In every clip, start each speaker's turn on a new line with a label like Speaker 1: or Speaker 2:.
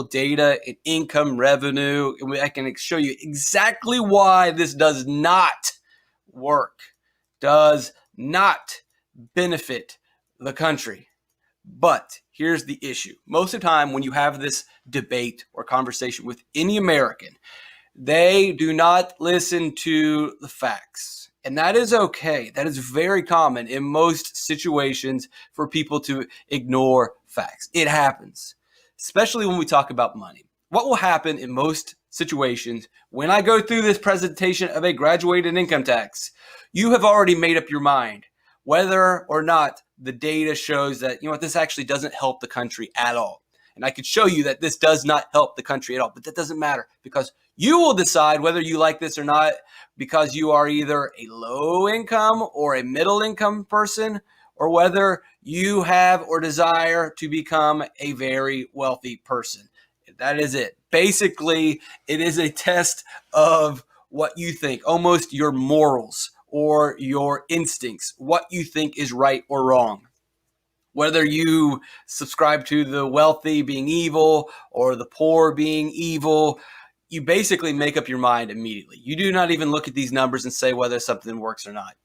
Speaker 1: data and income revenue. I can show you exactly why this does not work, does not benefit the country. But here's the issue. Most of the time when you have this debate or conversation with any American, they do not listen to the facts. And that is okay. That is very common in most situations for people to ignore facts. It happens, especially when we talk about money. What will happen in most situations when I go through this presentation of a graduated income tax? You have already made up your mind whether or not the data shows that, this actually doesn't help the country at all. And I could show you that this does not help the country at all, but that doesn't matter because you will decide whether you like this or not because you are either a low income or a middle income person, or whether you have or desire to become a very wealthy person. That is it. Basically, it is a test of what you think, almost your morals or your instincts, what you think is right or wrong. Whether you subscribe to the wealthy being evil or the poor being evil, you basically make up your mind immediately. You do not even look at these numbers and say whether something works or not.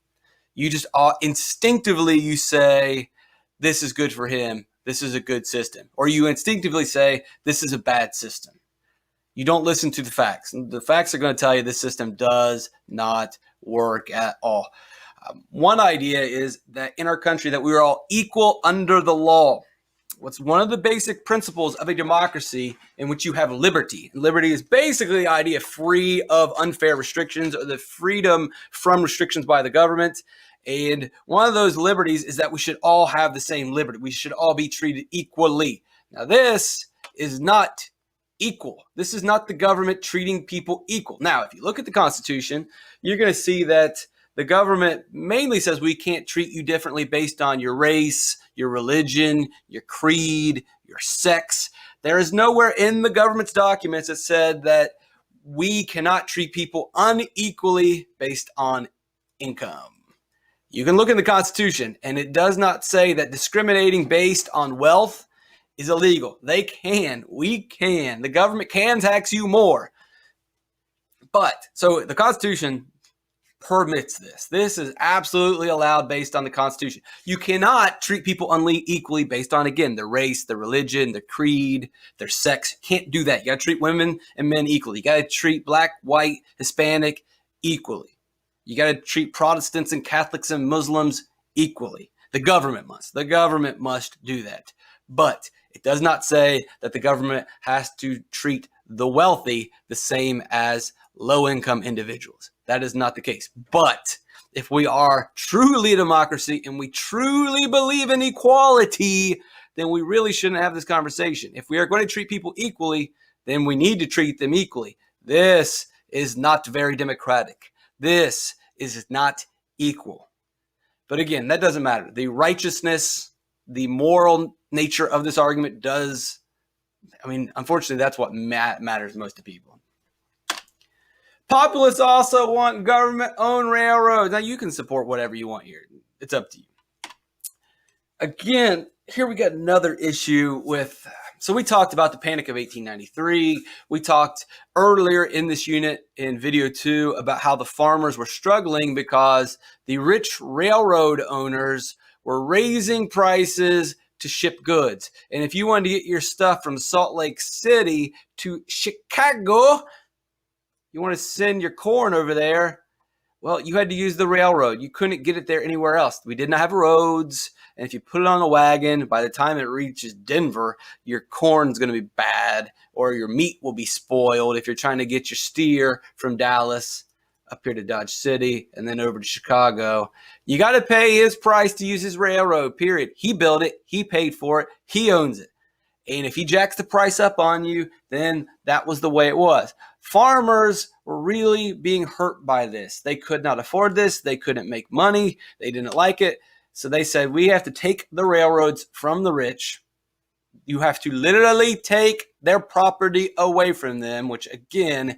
Speaker 1: You just instinctively you say, this is good for him. This is a good system. Or you instinctively say, this is a bad system. You don't listen to the facts. The facts are going to tell you this system does not work at all. One idea is that in our country that we are all equal under the law. What's one of the basic principles of a democracy in which you have liberty. And liberty is basically the idea free of unfair restrictions or the freedom from restrictions by the government. And one of those liberties is that we should all have the same liberty. We should all be treated equally. Now, this is not equal. This is not the government treating people equal. Now, if you look at the Constitution, you're going to see that the government mainly says we can't treat you differently based on your race, your religion, your creed, your sex. There is nowhere in the government's documents that said that we cannot treat people unequally based on income. You can look in the Constitution, and it does not say that discriminating based on wealth is illegal. They can. We can. The government can tax you more. So the Constitution permits this. This is absolutely allowed based on the Constitution. You cannot treat people unequally based on, again, their race, their religion, their creed, their sex. You can't do that. You got to treat women and men equally. You got to treat black, white, Hispanic equally. You got to treat Protestants and Catholics and Muslims equally. The government must. The government must do that. But it does not say that the government has to treat the wealthy the same as low-income individuals. That is not the case. But if we are truly a democracy and we truly believe in equality, then we really shouldn't have this conversation. If we are going to treat people equally, then we need to treat them equally. This is not very democratic. This is not equal. But again, that doesn't matter. The righteousness, the moral nature of this argument does, unfortunately, that's what matters most to people. Populists also want government-owned railroads. Now, you can support whatever you want here. It's up to you. Again, here we got another issue with... So we talked about the Panic of 1893. We talked earlier in this unit in video 2 about how the farmers were struggling because the rich railroad owners were raising prices to ship goods. And if you wanted to get your stuff from Salt Lake City to Chicago, you want to send your corn over there, well, you had to use the railroad. You couldn't get it there anywhere else. We did not have roads. And if you put it on a wagon, by the time it reaches Denver, your corn's going to be bad or your meat will be spoiled if you're trying to get your steer from Dallas up here to Dodge City and then over to Chicago. You got to pay his price to use his railroad, period. He built it. He paid for it. He owns it. And if he jacks the price up on you, then that was the way it was. Farmers were really being hurt by this. They could not afford this. They couldn't make money. They didn't like it. So they said, we have to take the railroads from the rich. You have to literally take their property away from them, which again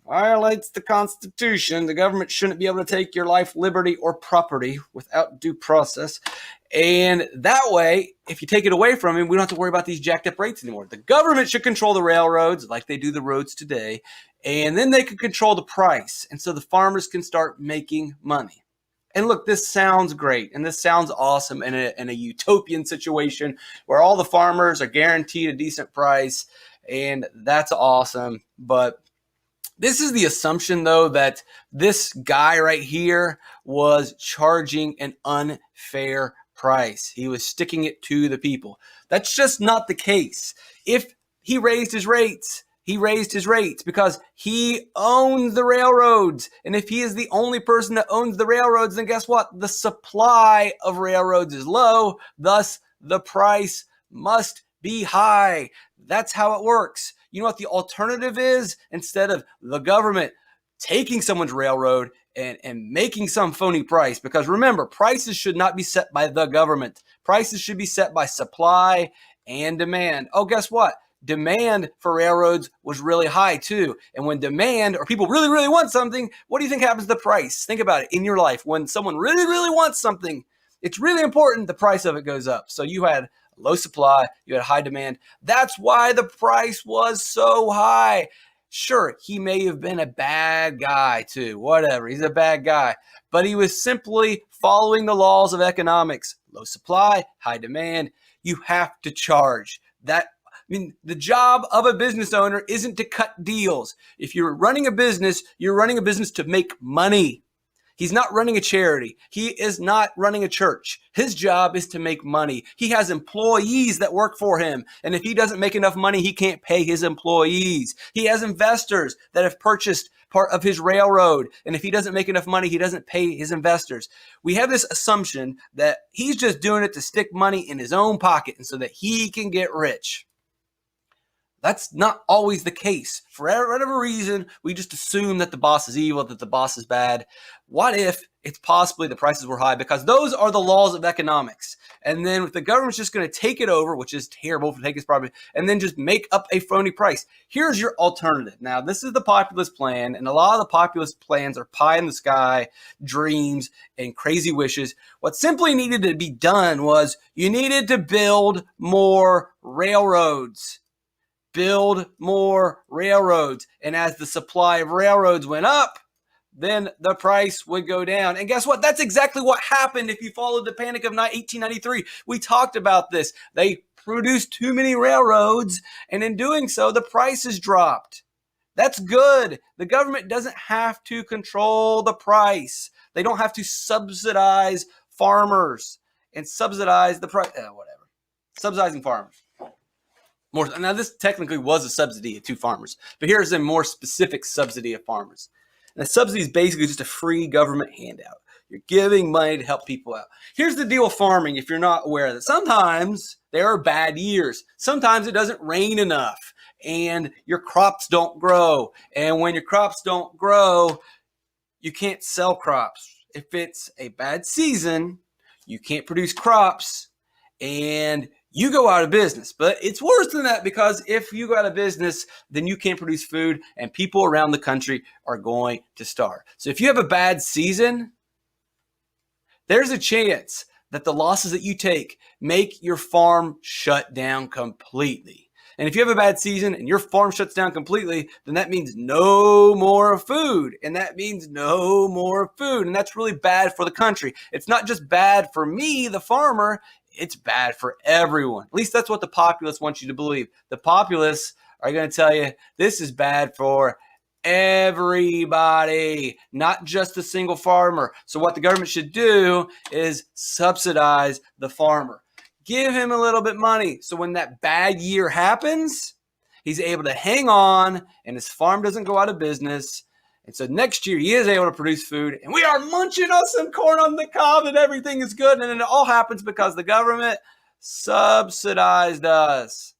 Speaker 1: violates the Constitution. The government shouldn't be able to take your life, liberty, or property without due process. And that way, if you take it away from him, we don't have to worry about these jacked up rates anymore. The government should control the railroads like they do the roads today. And then they can control the price. And so the farmers can start making money. And look, this sounds great. And this sounds awesome in a utopian situation where all the farmers are guaranteed a decent price. And that's awesome. But this is the assumption, though, that this guy right here was charging an unfair price. He was sticking it to the people. That's just not the case. If he raised his rates, he raised his rates because he owns the railroads. And if he is the only person that owns the railroads, then guess what? The supply of railroads is low. Thus, the price must be high. That's how it works. You know what the alternative is? Instead of the government taking someone's railroad and making some phony price, because remember, prices should not be set by the government. Prices should be set by supply and demand. Oh, guess what? Demand for railroads was really high too. And when demand or people really, really want something, what do you think happens to the price? Think about it in your life. When someone really, really wants something, it's really important the price of it goes up. So you had low supply, you had high demand. That's why the price was so high. Sure, he may have been a bad guy too, whatever. He's a bad guy, but he was simply following the laws of economics. Low supply, high demand. You have to charge that. I mean, the job of a business owner isn't to cut deals. If you're running a business, you're running a business to make money. He's not running a charity. He is not running a church. His job is to make money. He has employees that work for him. And if he doesn't make enough money, he can't pay his employees. He has investors that have purchased part of his railroad. And if he doesn't make enough money, he doesn't pay his investors. We have this assumption that he's just doing it to stick money in his own pocket and so that he can get rich. That's not always the case. For whatever reason, we just assume that the boss is evil, that the boss is bad. What if it's possibly the prices were high? Because those are the laws of economics. And then if the government's just going to take it over, which is terrible for taking its property, and then just make up a phony price. Here's your alternative. Now, this is the populist plan, and a lot of the populist plans are pie in the sky, dreams, and crazy wishes. What simply needed to be done was you needed to build more railroads. Build more railroads. And as the supply of railroads went up, then the price would go down. And guess what? That's exactly what happened if you followed the Panic of 1893. We talked about this. They produced too many railroads, and in doing so, the prices dropped. That's good. The government doesn't have to control the price. They don't have to subsidize farmers and subsidize the price. Whatever. Subsidizing farmers. Now, this technically was a subsidy to farmers, but here's a more specific subsidy of farmers. And the subsidy is basically just a free government handout. You're giving money to help people out. Here's the deal with farming, if you're not aware of that. Sometimes there are bad years. Sometimes it doesn't rain enough, and your crops don't grow. And when your crops don't grow, you can't sell crops. If it's a bad season, you can't produce crops, and you go out of business. But it's worse than that, because if you go out of business, then you can't produce food and people around the country are going to starve. So if you have a bad season, there's a chance that the losses that you take make your farm shut down completely. And if you have a bad season and your farm shuts down completely, then that means no more food. And that means no more food. And that's really bad for the country. It's not just bad for me, the farmer. It's bad for everyone. At least that's what the populists want you to believe. The populists are going to tell you this is bad for everybody, not just a single farmer. So what the government should do is subsidize the farmer. Give him a little bit of money. So when that bad year happens, he's able to hang on and his farm doesn't go out of business. And so next year he is able to produce food and we are munching on some corn on the cob and everything is good. And it all happens because the government subsidized us.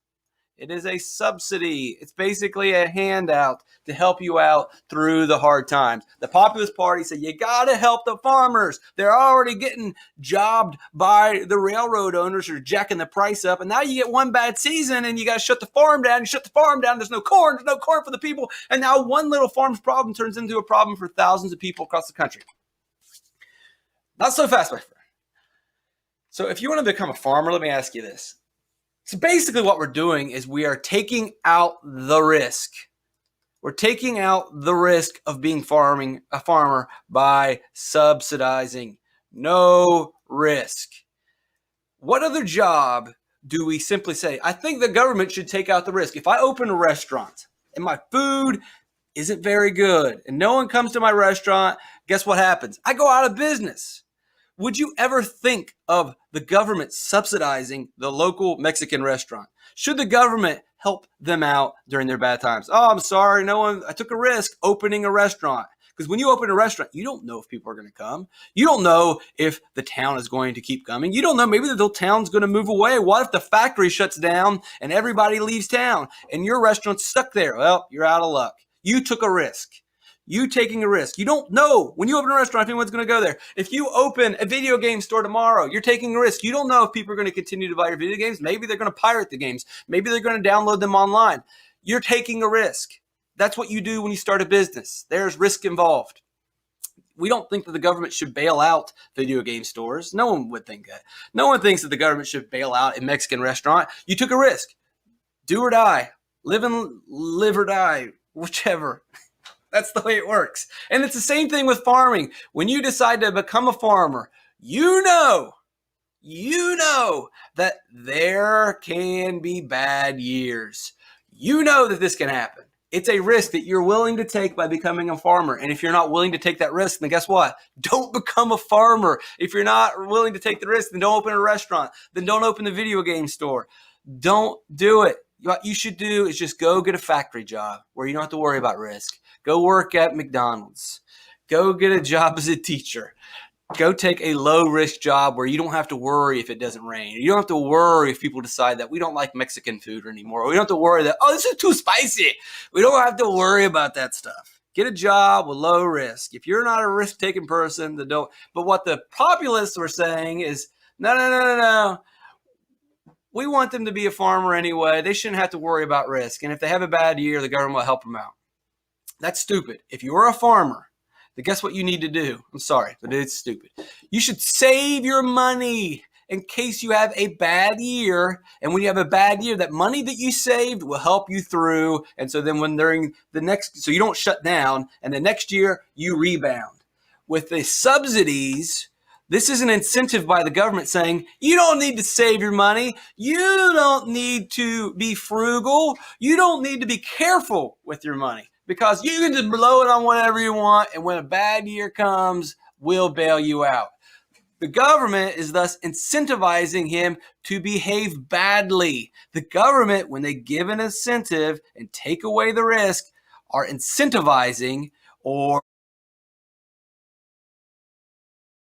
Speaker 1: It is a subsidy. It's basically a handout to help you out through the hard times. The Populist Party said, you got to help the farmers. They're already getting jobbed by the railroad owners who are jacking the price up. And now you get one bad season and you got to shut the farm down. You shut the farm down. There's no corn. There's no corn for the people. And now one little farm's problem turns into a problem for thousands of people across the country. Not so fast, my friend. So if you want to become a farmer, let me ask you this. So basically what we're doing is we are taking out the risk. We're taking out the risk of being a farmer by subsidizing. No risk. What other job do we simply say, I think the government should take out the risk? If I open a restaurant and my food isn't very good and no one comes to my restaurant, guess what happens? I go out of business. Would you ever think of the government subsidizing the local Mexican restaurant? Should the government help them out during their bad times? Oh, I'm sorry, I took a risk opening a restaurant. Because when you open a restaurant, you don't know if people are going to come. You don't know if the town is going to keep coming. You don't know, maybe the town's going to move away. What if the factory shuts down and everybody leaves town and your restaurant's stuck there? Well, you're out of luck. You took a risk. You taking a risk. You don't know when you open a restaurant if anyone's going to go there. If you open a video game store tomorrow, you're taking a risk. You don't know if people are going to continue to buy your video games. Maybe they're going to pirate the games. Maybe they're going to download them online. You're taking a risk. That's what you do when you start a business. There's risk involved. We don't think that the government should bail out video game stores. No one would think that. No one thinks that the government should bail out a Mexican restaurant. You took a risk. Do or die. Live or die. Whichever. That's the way it works. And it's the same thing with farming. When you decide to become a farmer, you know that there can be bad years. You know that this can happen. It's a risk that you're willing to take by becoming a farmer. And if you're not willing to take that risk, then guess what? Don't become a farmer. If you're not willing to take the risk, then don't open a restaurant. Then don't open the video game store. Don't do it. What you should do is just go get a factory job where you don't have to worry about risk. Go work at McDonald's. Go get a job as a teacher. Go take a low-risk job where you don't have to worry if it doesn't rain. You don't have to worry if people decide that we don't like Mexican food anymore. Or we don't have to worry that, oh, this is too spicy. We don't have to worry about that stuff. Get a job with low risk. If you're not a risk-taking person, then don't. But what the populists were saying is, no. We want them to be a farmer anyway. They shouldn't have to worry about risk. And if they have a bad year, the government will help them out. That's stupid. If you're a farmer, then guess what you need to do? I'm sorry, but it's stupid. You should save your money in case you have a bad year. And when you have a bad year, that money that you saved will help you through. And so then so you don't shut down, and the next year you rebound. With the subsidies, this is an incentive by the government saying, you don't need to save your money. You don't need to be frugal. You don't need to be careful with your money. Because you can just blow it on whatever you want, and when a bad year comes, we'll bail you out. The government is thus incentivizing him to behave badly. The government, when they give an incentive and take away the risk, are incentivizing or